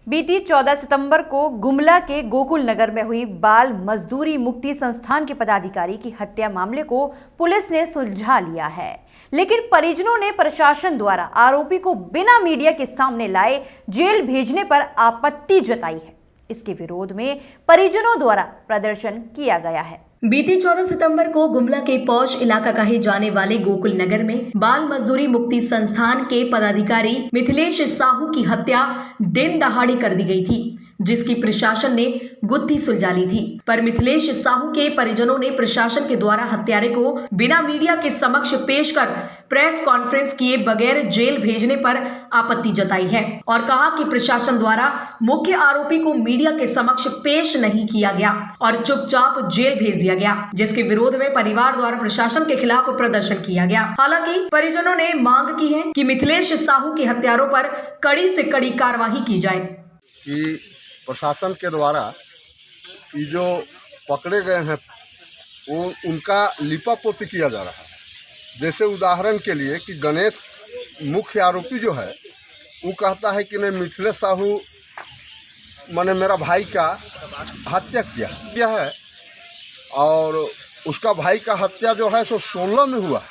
बीती 14 सितंबर को गुमला के गोकुल नगर में हुई बाल मजदूरी मुक्ति संस्थान के पदाधिकारी की हत्या मामले को पुलिस ने सुलझा लिया है, लेकिन परिजनों ने प्रशासन द्वारा आरोपी को बिना मीडिया के सामने लाए जेल भेजने पर आपत्ति जताई है। इसके विरोध में परिजनों द्वारा प्रदर्शन किया गया है। बीती 14 सितंबर को गुमला के पौष इलाका कहे जाने वाले गोकुल नगर में बाल मजदूरी मुक्ति संस्थान के पदाधिकारी मिथिलेश साहू की हत्या दिन दहाड़े कर दी गई थी, जिसकी प्रशासन ने गुत्थी सुलझा ली थी। पर मिथिलेश साहू के परिजनों ने प्रशासन के द्वारा हत्यारे को बिना मीडिया के समक्ष पेश कर प्रेस कॉन्फ्रेंस किए बगैर जेल भेजने पर आपत्ति जताई है और कहा कि प्रशासन द्वारा मुख्य आरोपी को मीडिया के समक्ष पेश नहीं किया गया और चुपचाप जेल भेज दिया गया, जिसके विरोध में परिवार द्वारा प्रशासन के खिलाफ प्रदर्शन किया गया। हालांकि परिजनों ने मांग की है कि मिथिलेश साहू के हत्यारों पर कड़ी से कड़ी कार्रवाई की जाए। कि प्रशासन के द्वारा ये जो पकड़े गए हैं वो उनका लिपापोती किया जा रहा है। जैसे उदाहरण के लिए कि गणेश मुख्य आरोपी जो है वो कहता है कि नहीं मिथिलेश साहू मैंने मेरा भाई का हत्या किया है और उसका भाई का हत्या जो है सो 16 में हुआ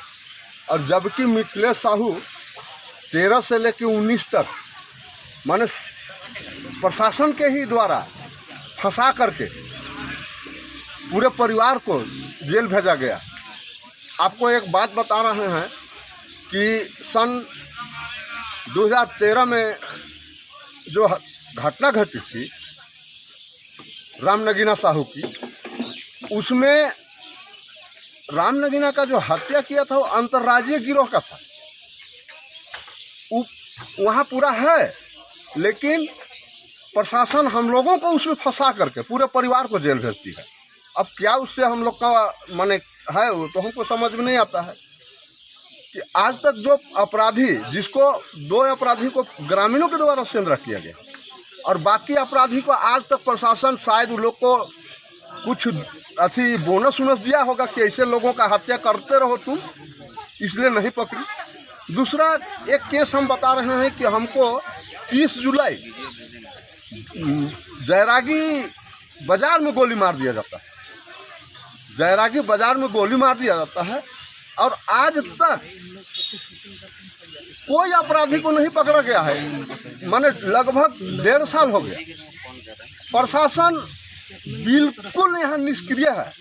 और जबकि मिथिलेश साहू 13 से लेकर 19 तक माने प्रशासन के ही द्वारा फंसा करके पूरे परिवार को जेल भेजा गया। आपको एक बात बता रहे हैं कि सन 2013 में जो घटना घटी थी राम नगीना साहू की, उसमें राम नगीना का जो हत्या किया था वो अंतर्राज्यीय गिरोह का था। वहाँ पूरा है, लेकिन प्रशासन हम लोगों को उसमें फंसा करके पूरे परिवार को जेल भेजती है। अब क्या उससे हम लोग का माने है वो तो हमको समझ में नहीं आता है कि आज तक जो अपराधी, जिसको 2 अपराधी को ग्रामीणों के द्वारा सेंधरा किया गया और बाकी अपराधी को आज तक प्रशासन शायद उन लोग को कुछ अच्छी बोनस वोनस दिया होगा कि ऐसे लोगों का हत्या करते रहो तुम, इसलिए नहीं पकड़ी। दूसरा एक केस हम बता रहे हैं कि हमको 30 जुलाई जयरागी बाजार में गोली मार दिया जाता है। जयरागी बाजार में गोली मार दिया जाता है और आज तक कोई अपराधी को नहीं पकड़ा गया है। माने लगभग 1.5 साल हो गया। प्रशासन बिल्कुल यहाँ निष्क्रिय है।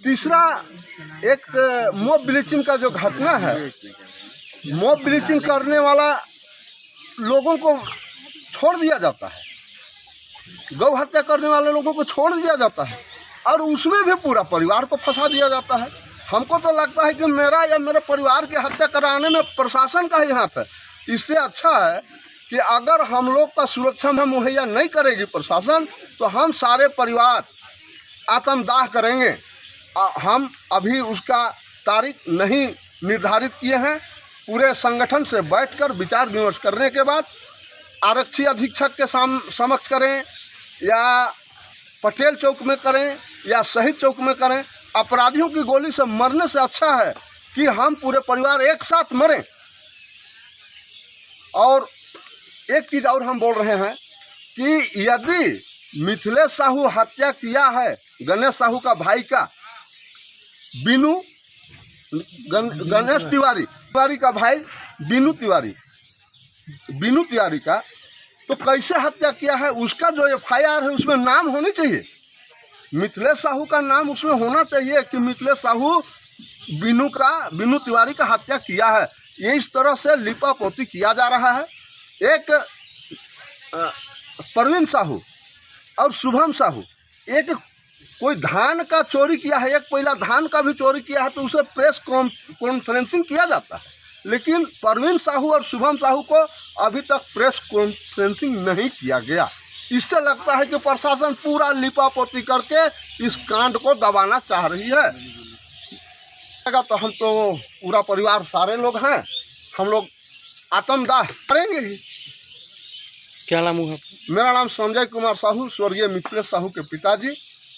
तीसरा एक मॉब ब्लीचिंग का जो घटना है, मॉब ब्लीचिंग करने वाला लोगों को छोड़ दिया जाता है, गौ हत्या करने वाले लोगों को छोड़ दिया जाता है और उसमें भी पूरा परिवार को फंसा दिया जाता है। हमको तो लगता है कि मेरा या मेरे परिवार की हत्या कराने में प्रशासन का ही हाथ है। इससे अच्छा है कि अगर हम लोग का सुरक्षा में मुहैया नहीं करेगी प्रशासन तो हम सारे परिवार आत्मदाह करेंगे। हम अभी उसका तारीख नहीं निर्धारित किए हैं। पूरे संगठन से बैठकर विचार विमर्श करने के बाद आरक्षी अधीक्षक के समक्ष करें या पटेल चौक में करें या शहीद चौक में करें। अपराधियों की गोली से मरने से अच्छा है कि हम पूरे परिवार एक साथ मरें। और एक चीज़ और हम बोल रहे हैं कि यदि मिथिलेश साहू हत्या किया है गणेश साहू का भाई का, गणेश तिवारी का भाई बीनू तिवारी का, तो कैसे हत्या किया है उसका जो FIR है उसमें नाम होनी चाहिए। मिथिलेश साहू का नाम उसमें होना चाहिए कि मिथिलेश साहू बीनू तिवारी का हत्या किया है। ये इस तरह से लिपापोती किया जा रहा है। एक परवीन साहू और शुभम साहू, एक कोई धान का चोरी किया है, एक पहला धान का भी चोरी किया है तो उसे प्रेस कॉन्फ्रेंसिंग किया जाता है, लेकिन परवीन साहू और शुभम साहू को अभी तक प्रेस कॉन्फ्रेंसिंग नहीं किया गया। इससे लगता है कि प्रशासन पूरा लिपापोती करके इस कांड को दबाना चाह रही है। तो हम तो पूरा परिवार सारे लोग हैं, हम लोग आत्मदाह करेंगे ही। क्या नाम है? मेरा नाम संजय कुमार साहू, स्वर्गीय मिथिलेश साहू के पिताजी,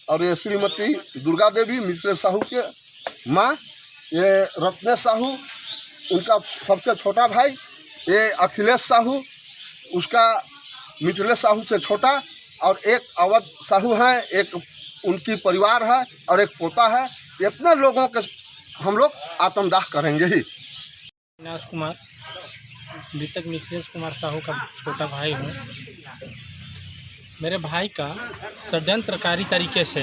और ये श्रीमती दुर्गा देवी मिथिलेश साहू के माँ, ये रत्नेश साहू उनका सबसे छोटा भाई, ये अखिलेश साहू उसका मिथिलेश साहू से छोटा, और एक अवध साहू हैं, एक उनकी परिवार है और एक पोता है। इतने लोगों के हम लोग आत्मदाह करेंगे ही। अविनाश कुमार, मृतक मिथिलेश कुमार साहू का छोटा भाई हूँ। मेरे भाई का षड्यंत्रकारी तरीके से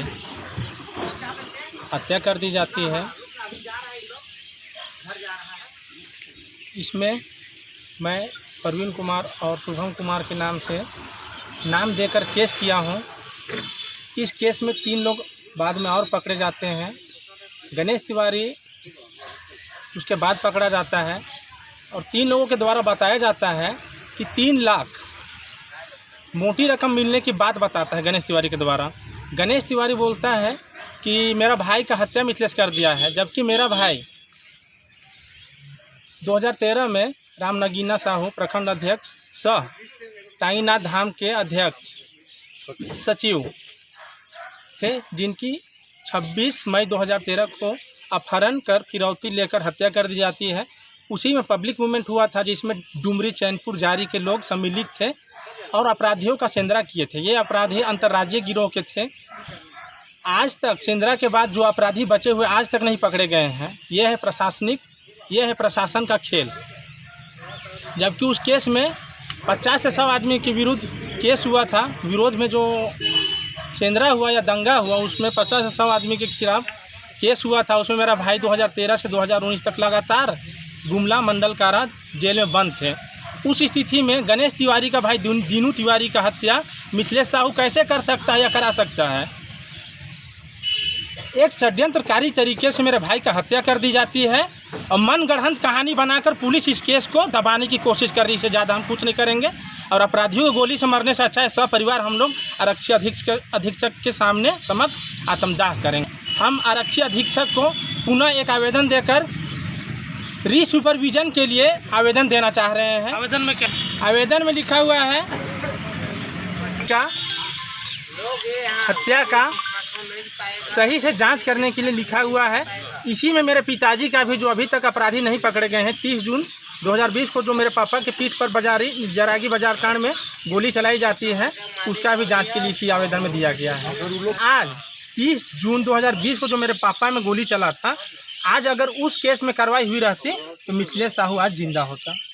हत्या कर दी जाती है। इसमें मैं परवीन कुमार और शुभम कुमार के नाम से नाम देकर केस किया हूँ। इस केस में 3 लोग बाद में और पकड़े जाते हैं। गणेश तिवारी उसके बाद पकड़ा जाता है और 3 लोगों के द्वारा बताया जाता है कि 3 लाख मोटी रकम मिलने की बात बताता है गणेश तिवारी के द्वारा। गणेश तिवारी बोलता है कि मेरा भाई का हत्या मिथिलेश कर दिया है, जबकि मेरा भाई 2013 में रामनगीना साहू प्रखंड अध्यक्ष सह ताईनाथ धाम के अध्यक्ष सचिव थे, जिनकी 26 मई 2013 को अपहरण कर फिरौती लेकर हत्या कर दी जाती है। उसी में पब्लिक मूवमेंट हुआ था जिसमें डुमरी चैनपुर जारी के लोग सम्मिलित थे और अपराधियों का सेंधरा किए थे। ये अपराधी अंतर्राज्यीय गिरोह के थे। आज तक सेंधरा के बाद जो अपराधी बचे हुए आज तक नहीं पकड़े गए हैं। ये है प्रशासन का खेल। जबकि उस केस में 50 से 100 आदमी के विरुद्ध केस हुआ था। विरोध में जो सेंधरा हुआ या दंगा हुआ, उसमें 50 से 100 आदमी के खिलाफ केस हुआ था। उसमें मेरा भाई 2013 से 2019 तक लगातार गुमला मंडल कारा जेल में बंद थे। उस स्थिति में गणेश तिवारी का भाई दीनू तिवारी का हत्या मिथिलेश साहू कैसे कर सकता है या करा सकता है? एक षड्यंत्रकारी तरीके से मेरे भाई का हत्या कर दी जाती है और मनगढ़ंत कहानी बनाकर पुलिस इस केस को दबाने की कोशिश कर रही है। इससे ज़्यादा हम कुछ नहीं करेंगे और अपराधियों को गोली से मरने से अच्छा है सपरिवार हम लोग आरक्षी अधीक्षक के सामने समक्ष आत्मदाह करेंगे। हम आरक्षी अधीक्षक को पुनः एक आवेदन देकर रीसुपरविजन के लिए आवेदन देना चाह रहे हैं। आवेदन में क्या? आवेदन में लिखा हुआ है क्या हत्या का सही से जांच करने के लिए लिखा हुआ है। इसी में मेरे पिताजी का भी, जो अभी तक अपराधी नहीं पकड़े गए हैं, 30 जून 2020 को जो मेरे पापा के पीठ पर जरागी बाजार कांड में गोली चलाई जाती है, उसका भी जांच के लिए इसी आवेदन में दिया गया है। आज 30 जून 2020 को जो मेरे पापा में गोली चला था, आज अगर उस केस में कार्रवाई हुई रहती तो मिथिलेश साहू आज जिंदा होता।